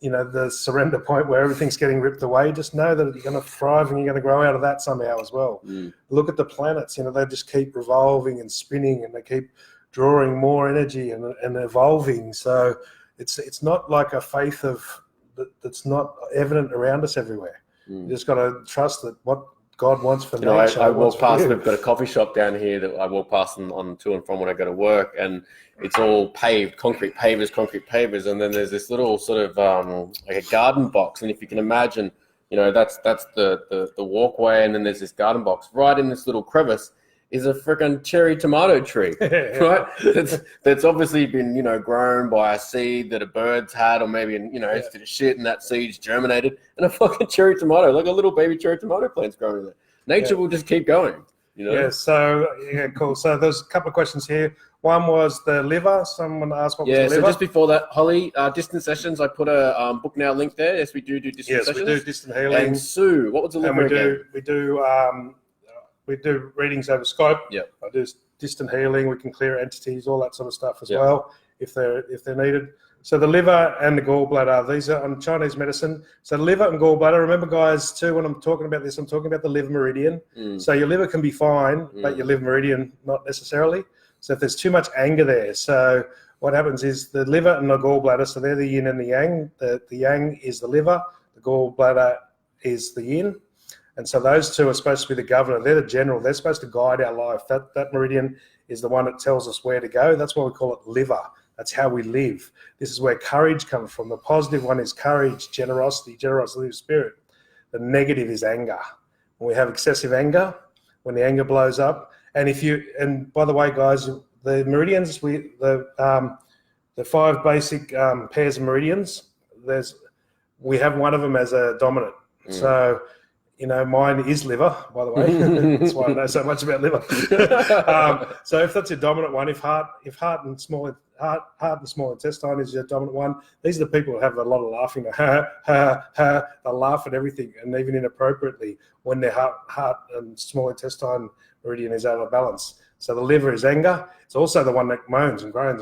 the surrender point where everything's getting ripped away, just know that you're going to thrive and you're going to grow out of that somehow as well. Look at the planets, they just keep revolving and spinning, and they keep drawing more energy and evolving. So it's not like a faith that's not evident around us everywhere. You just got to trust that what God wants for nature. I walk past, we've got a coffee shop down here that I walk past on to and from when I go to work, and it's all paved, concrete pavers, and then there's this little sort of like a garden box, and if you can imagine, that's the walkway, and then there's this garden box. Right in this little crevice is a freaking cherry tomato tree, right? That's obviously been, grown by a seed that a bird's had, or maybe, it's did a shit and that seed's germinated, and a fucking cherry tomato, like a little baby cherry tomato plant's growing there. Nature will just keep going, Yeah, cool. So there's a couple of questions here. One was the liver. Someone asked what was the liver. So just before that, Holly, distant sessions, I put a book now link there. Yes, we do distant sessions. Yes, we do distant healing. And Sue, what was the liver again? We do readings over Skype. Yep. I do distant healing. We can clear entities, all that sort of stuff as well, if they're needed. So the liver and the gallbladder, these are on Chinese medicine. So liver and gallbladder, remember guys too, when I'm talking about this, I'm talking about the liver meridian. So your liver can be fine, but your liver meridian not necessarily. So if there's too much anger there, so what happens is the liver and the gallbladder, so they're the yin and the yang. The yang is the liver, the gallbladder is the yin. And so those two are supposed to be the governor. They're the general. They're supposed to guide our life. That meridian is the one that tells us where to go. That's why we call it liver. That's how we live. This is where courage comes from. The positive one is courage, generosity of spirit. The negative is anger. When we have excessive anger, when the anger blows up, and by the way, guys, the meridians, the 5 basic pairs of meridians, we have one of them as a dominant. So, mine is liver, by the way. That's why I know so much about liver. So if that's your dominant one, if heart and small intestine is your dominant one, these are the people who have a lot of laughing. They laugh at everything, and even inappropriately when their heart and small intestine meridian is out of balance. So the liver is anger. It's also the one that moans and groans.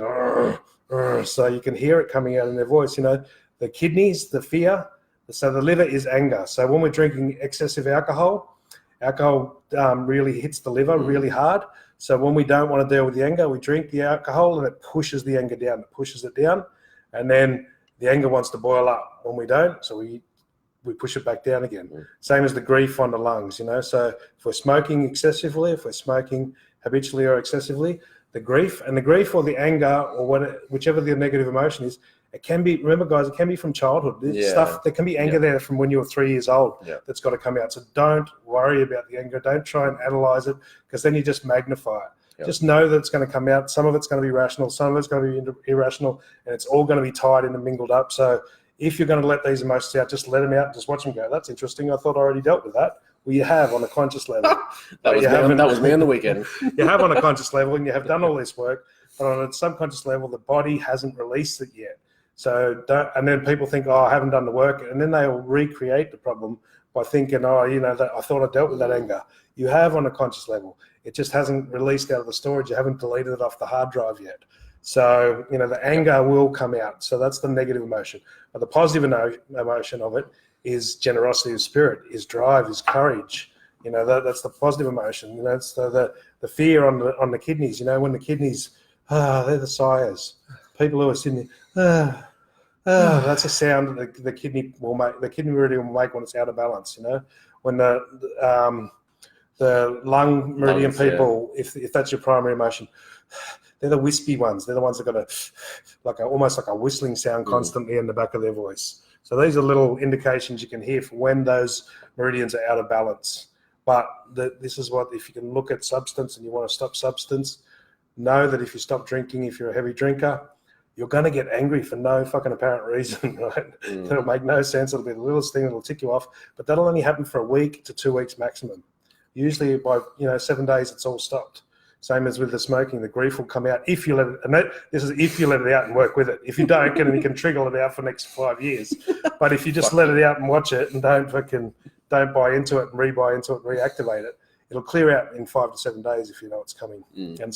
So you can hear it coming out in their voice. The kidneys, the fear. So the liver is anger. So when we're drinking excessive alcohol really hits the liver really hard. So when we don't want to deal with the anger, we drink the alcohol and it pushes the anger down. It pushes it down. And then the anger wants to boil up when we don't. So we push it back down again. Same as the grief on the lungs, So if we're smoking excessively, if we're smoking habitually or excessively, the grief or the anger or whichever the negative emotion is, it can be, remember guys, it can be from childhood. There can be anger there from when you were 3 years old that's got to come out. So don't worry about the anger. Don't try and analyze it, because then you just magnify it. Just know that it's going to come out. Some of it's going to be rational, some of it's going to be irrational, and it's all going to be tied in and mingled up. So if you're going to let these emotions out, just let them out and just watch them go. That's interesting. I thought I already dealt with that. Well, you have on a conscious level. That was me on the weekend. You have on a conscious level, and you have done all this work, but on a subconscious level, the body hasn't released it yet. So and then people think, I haven't done the work, and then they'll recreate the problem by thinking, I thought I dealt with that anger. You have on a conscious level. It just hasn't released out of the storage. You haven't deleted it off the hard drive yet. So, the anger will come out. So that's the negative emotion. But the positive emotion of it is generosity of spirit, is drive, is courage. That's the positive emotion. It's the fear on the kidneys. When the kidneys, they're the sighers. People who are sitting there, that's a sound that the kidney will make. The kidney meridian will make when it's out of balance. When the lung meridian people, if that's your primary emotion, they're the wispy ones. They're the ones that got almost like a whistling sound constantly in the back of their voice. So these are little indications you can hear for when those meridians are out of balance. But this is what, if you can look at substance and you want to stop substance, know that if you stop drinking, if you're a heavy drinker, you're going to get angry for no fucking apparent reason, right? It'll make no sense. It'll be the littlest thing that'll tick you off, but that'll only happen for a week to 2 weeks maximum. Usually by 7 days, it's all stopped. Same as with the smoking, the grief will come out if you let it. And this is if you let it out and work with it. If you don't, you can trigger it out for the next 5 years. But if you just let it out and watch it and don't buy into it and re-buy into it and reactivate it, it'll clear out in 5 to 7 days if you know it's coming. And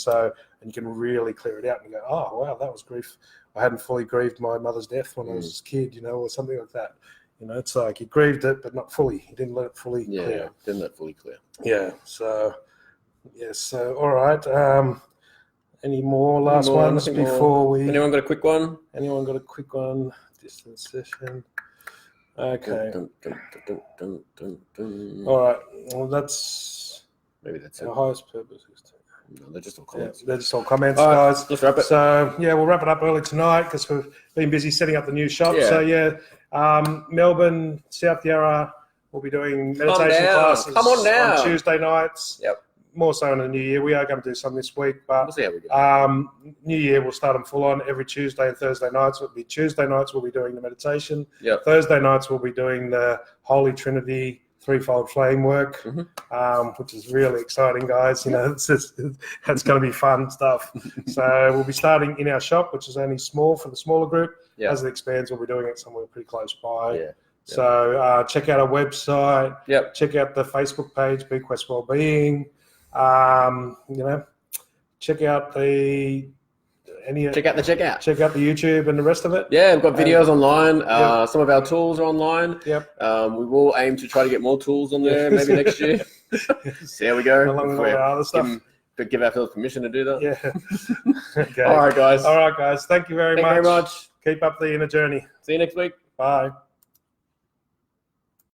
you can really clear it out and go, oh, wow, that was grief. I hadn't fully grieved my mother's death when I was a kid, you know, or something like that. You know, it's like he grieved it, but not fully. He didn't let it fully clear. Didn't let it fully clear. Yeah. So, yes. So, all right. Any more last ones before we? Anyone got a quick one? Anyone got a quick one? Distance session. Okay. All right. Well, maybe that's our highest purpose. No, they're just all comments. They're just all comments, all right, guys. Let's wrap it. So yeah, we'll wrap it up early tonight because we've been busy setting up the new shop. Yeah. So yeah, Melbourne, South Yarra, we'll be doing meditation classes on Tuesday nights. Yep. More so in the new year. We are going to do some this week, but we'll see how we go. New year we'll start them full on every Tuesday and Thursday nights. It'll be Tuesday nights we'll be doing the meditation. Yep. Thursday nights we'll be doing the Holy Trinity threefold flame work, which is really exciting, guys. You know, it's going to be fun stuff. So we'll be starting in our shop, which is only small for the smaller group. Yep. As it expands, we'll be doing it somewhere pretty close by. Yeah. So check out our website. Yep. Check out the Facebook page, Bequest Wellbeing. You know, check out the checkout. Check out the YouTube and the rest of it. Yeah, we've got videos online. Some of our tools are online. Yep. We will aim to try to get more tools on there maybe next year. So there we go. Along with all our other stuff. Give ourselves permission to do that. Yeah. Okay. All right, guys. Thank you very much. Keep up the inner journey. See you next week. Bye.